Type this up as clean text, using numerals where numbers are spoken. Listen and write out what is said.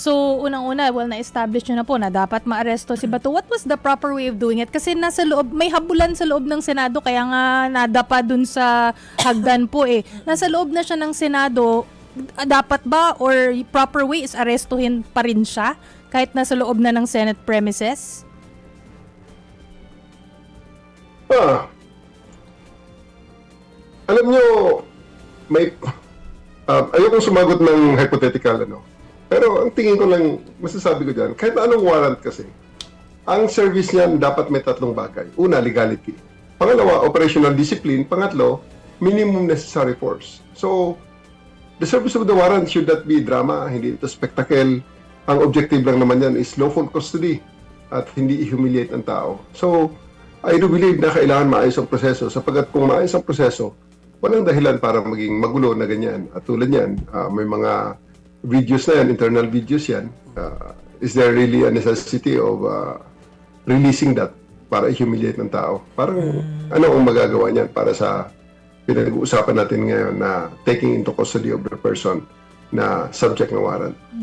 So, unang-una, well, na-establish nyo na po na dapat maaresto si Bato. What was the proper way of doing it? Kasi nasa loob, may habulan sa loob ng Senado, kaya nga nadapa dun sa hagdan po eh. Nasa loob na siya ng Senado, dapat ba or proper way is arestuhin pa rin siya kahit nasa loob na ng Senate premises? Alam nyo, may ayokong sumagot ng hypothetical, pero ang tingin ko lang, masasabi ko dyan, kahit anong warrant kasi, ang service niyan dapat may tatlong bagay. Una, legality. Pangalawa, operational discipline. Pangatlo, minimum necessary force. So, the service of the warrant should not be drama, hindi ito spectacle. Ang objective lang naman yan is lawful custody at hindi i-humiliate ang tao. So, I do believe na kailangan maayos ang proseso sapagkat kung maayos ang proseso, walang dahilan para maging magulo na ganyan. At tulad yan, may mga videos na yan, internal videos yan. Is there really a necessity of releasing that para i-humiliate ng tao? Parang ano ang magagawa niyan para sa pinag-uusapan natin ngayon na taking into custody of the person na subject ng warrant?